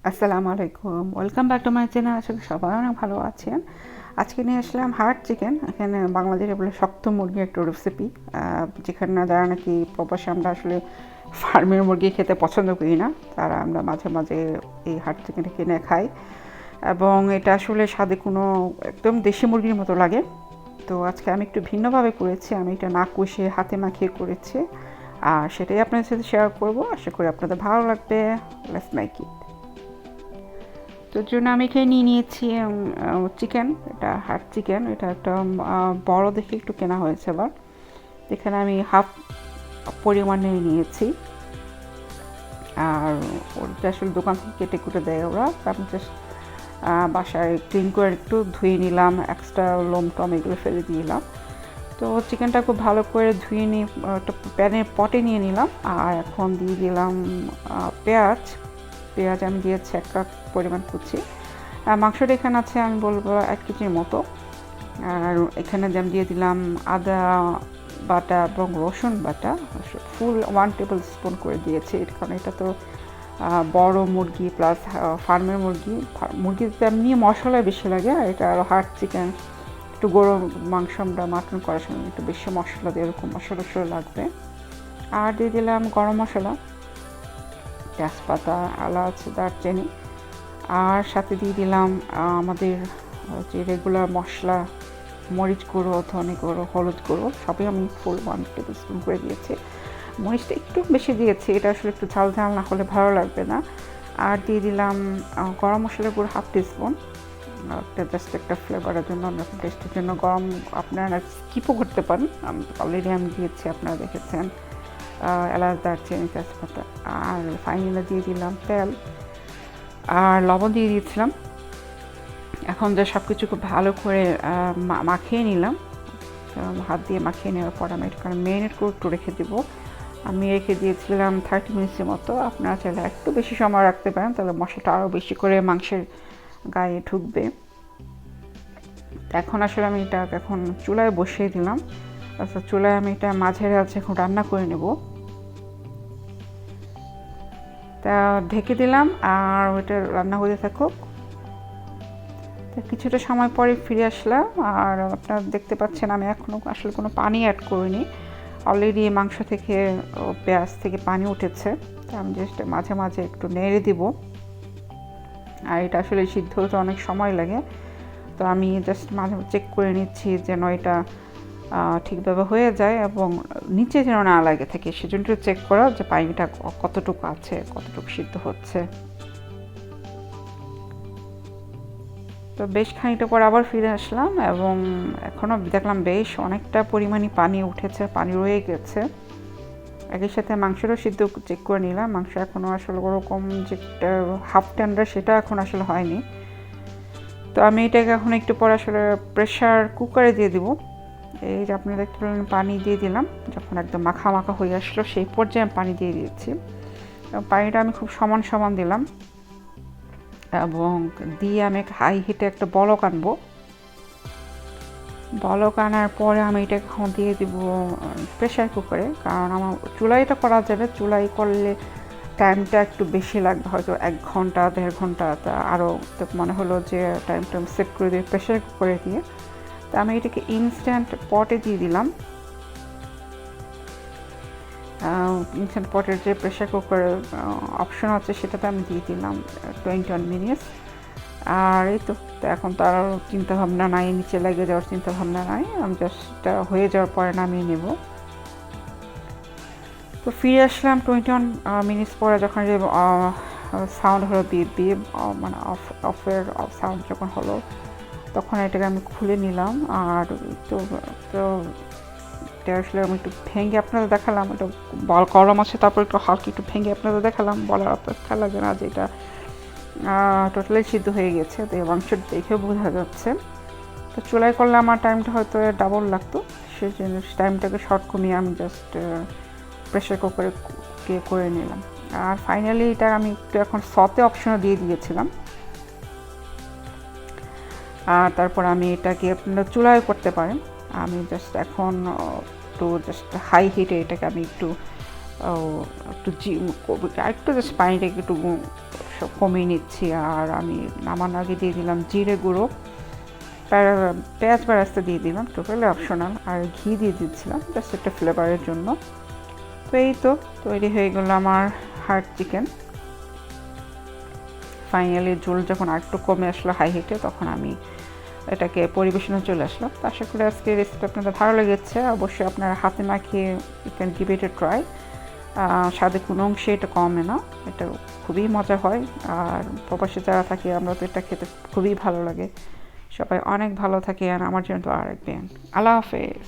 আসসালামু আলাইকুম, welcome back to my channel. আসলে সবাই অনেক ভালো আছেন। আজকে নিয়ে আসলাম হার্ড চিকেন। এখানে বাংলাদেশে বলে শক্ত মুরগির একটা রেসিপি, যেখানে যারা নাকি প্রবাসে আমরা আসলে ফার্মের মুরগি খেতে পছন্দ করি না, তারা আমরা মাঝে মাঝে এই হার্ড চিকেনটা কিনে খাই এবং এটা আসলে স্বাদে কোনো একদম দেশি মুরগির মতো লাগে। তো আজকে আমি একটু ভিন্নভাবে করেছি, আমি এটা না কষিয়ে হাতে মাখিয়ে করেছি আর সেটাই আপনাদের সাথে শেয়ার করবো। আশা করি আপনাদের ভালো লাগবে। Let's make it. তো জন্য আমি এখানে নিয়ে নিয়েছি চিকেন। এটা হার্ড চিকেন, এটা একটা বড় দেখে একটু কেনা হয়েছে আবার। এখানে আমি হাফ পরিমাণে নিয়েছি আর ওটা আসলে দোকান থেকে কেটে কুটে দেয় ওরা। আমি জাস্ট বাসায় ক্লিন করে একটু ধুয়ে নিলাম, এক্সট্রা লোম টম এগুলো ফেলে দিলাম। তো চিকেনটা খুব ভালো করে ধুয়ে নিয়ে একটা প্যানের পটে নিয়ে নিলাম আর এখন দিয়ে দিলাম পেঁয়াজ। পেঁয়াজ আমি দিয়েছি 1 কাপ পরিমাণ কুচি। মাংসটা এখানে আছে আমি বলবো 1 কেজির মতো। আর এখানে আমি দিয়ে দিলাম আদা বাটা এবং রসুন বাটা ফুল 1 টেবিল স্পুন করে দিয়েছি, কারণ এটা তো বড় মুরগি প্লাস ফার্মের মুরগিতে এমনি মশলা বেশি লাগে, আর এটা আরও হার্ড চিকেন, একটু গরম মাংস আমরা মাটন করার সময় একটু বেশি মশলা দিয়ে এরকম মশলা লাগবে। আর দিয়ে দিলাম গরম মশলা, তেজপাতা, এলাচ, দারচিনি, আর সাথে দিয়ে দিলাম আমাদের যে রেগুলার মশলা, মরিচ গুঁড়ো, ধনে গুঁড়ো, হলুদ গুঁড়ো সবই আমি ফুল 1 টেবিল স্পুন করে দিয়েছি। মরিচটা একটু বেশি দিয়েছি, এটা আসলে একটু ঝাল ঝাল না হলে ভালো লাগবে না। আর দিয়ে দিলাম গরম মশলার গুঁড়ো 1/2 টিস্পুন, একটা জাস্ট একটা ফ্লেভারের জন্য, টেস্টের জন্য। গরম আপনারা স্কিপও করতে পারেন, অলরেডি আমি দিয়েছি, আপনারা দেখেছেন। এলাচ, দারচিনি, তেজপাতা, আর ফাইনালি দিয়ে দিলাম তেল আর লবণ দিয়ে দিয়েছিলাম। এখন যে সব কিছু খুব ভালো করে মাখিয়ে নিলাম, হাত দিয়ে মাখিয়ে নেওয়ার পর আমি এটা মেরিনেট করে একটু রেখে দেবো। আমি রেখে দিয়েছিলাম 30 মিনিটের মতো। আপনারা চাইলে একটু বেশি সময় রাখতে পারেন, তাহলে মশলাটা আরও বেশি করে মাংসের গায়ে ঢুকবে। এখন আসলে আমি এটা এখন চুলায় বসিয়ে দিলাম। আচ্ছা, চুলায় আমি এটা মাঝের আছে এখন রান্না করে নেব। তা ঢেকে দিলাম আর ওইটা রান্না হতে থাকুক। কিছুটা সময় পরে ফিরে আসলাম আর আপনারা দেখতে পাচ্ছেন আমি এখনও আসলে কোনো পানি অ্যাড করিনি। অলরেডি মাংস থেকে পেঁয়াজ থেকে পানি উঠেছে, তা আমি জাস্ট মাঝে মাঝে একটু নেড়ে দিব। আর এটা আসলে সিদ্ধ হতে অনেক সময় লাগে, তো আমি জাস্ট মাঝে চেক করে নিচ্ছি যেন এটা ঠিকভাবে হয়ে যায় এবং নিচে যেন না লাগে থাকে, সেজন্য চেক করা যে পানিটা কতটুকু আছে, কতটুকু সিদ্ধ হচ্ছে। তো বেশ খানিকটা পর আবার ফিরে আসলাম এবং এখনও দেখলাম বেশ অনেকটা পরিমাণে পানি উঠেছে, পানি রয়ে গেছে। একই সাথে মাংসেরও সিদ্ধ চেক করে নিলাম, মাংস এখনও আসলে ওরকম যে হাফ টেন্ডার সেটা এখন আসলে হয়নি। তো আমি এটাকে এখন একটু পর আসলে প্রেশার কুকারে দিয়ে দিব। এই যে আপনি দেখতে পেলেন পানি দিয়ে দিলাম, যখন একদম মাখা মাখা হয়ে আসলো সেই পর্যায়ে আমি পানি দিয়ে দিয়েছি। পানিটা আমি খুব সমান সমান দিলাম এবং দিয়ে আমি হাই হিটে একটা বলক আনবো। বলক আনার পরে আমি এটা এখন দিয়ে দিব প্রেশার কুকারে, কারণ আমার চুলায় এটা করা যাবে, চুলাই করলে টাইমটা একটু বেশি লাগবে, হয়তো 1 ঘন্টা 1.5 ঘন্টা। তা আরও মনে হলো যে টাইমটা সেভ করে দিয়ে প্রেশার কুকারে দিয়ে, তা আমি এটাকে ইনস্ট্যান্ট পটে দিয়ে দিলাম। ইনস্ট্যান্ট পটের যে প্রেশার কুকারের অপশন আছে সেটাতে আমি দিয়ে দিলাম 21 মিনিটস। আর এই তো এখন তো আর চিন্তাভাবনা নাই, নিচে লেগে যাওয়ার চিন্তাভাবনা নাই, আমি জাস্ট হয়ে যাওয়ার পরে নামিয়ে নেব। তো ফিরে আসলাম 21 মিনিটস পরে, যখন যে সাউন্ড হলো বিপ বিপ, মানে অফের সাউন্ড যখন হলো, তখন এটাকে আমি খুলে নিলাম। আর তো তো এটা আসলে আমি একটু ভেঙে আপনাদের দেখালাম, এটা বল গরম আছে, তারপর একটু হালকা একটু ভেঙে আপনাদের দেখালাম, বলার অপেক্ষা লাগে না যে এটা টোটালি সিদ্ধ হয়ে গেছে। তো এই মাংস দেখেও বোঝা যাচ্ছে। তো চুলাই করলে আমার টাইমটা হয়তো ডাবল লাগতো, সেই জন্য টাইমটাকে শর্ট কমিয়ে আমি জাস্ট প্রেশার কুকারে করে নিলাম। আর ফাইনালি এটা আমি একটু এখন সতে অপশনও দিয়ে দিয়েছিলাম। আর তারপর আমি এটাকে আপনারা চুলায় করতে পারেন। আমি জাস্ট এখন একটু জাস্ট হাই হিটে এটাকে আমি একটু ও একটু একটু জাস্ট পানিটাকে একটু সব কমিয়ে নিচ্ছি। আর আমি নামানোর আগে দিয়ে দিলাম জিরে গুঁড়ো, পেঁয়াজ বেরেস্তা দিয়ে দিলাম, টোটালি অপশনাল। আর ঘি দিয়ে দিচ্ছিলাম জাস্ট একটা ফ্লেভারের জন্য। তো এই তো তৈরি হয়ে গেল আমার হার্ট চিকেন। ফাইনালি ঝোল যখন আর একটু কমে আসলো হাই হিটে, তখন আমি এটাকে পরিবেশনে চলে আসলাম। তো আশা করি আজকে রেসিপি আপনাদের ভালো লেগেছে। অবশ্যই আপনারা হাতে মাখিয়ে you can give it a try. স্বাদে কোনো অংশে এটা কমে না, এটা খুবই মজা হয়। আর প্রবাসে যারা থাকি আমরা তো এটা খেতে খুবই ভালো লাগে। সবাই অনেক ভালো থাকে, আর আমার জন্য তো আর একদিন। আল্লাহ হাফেজ।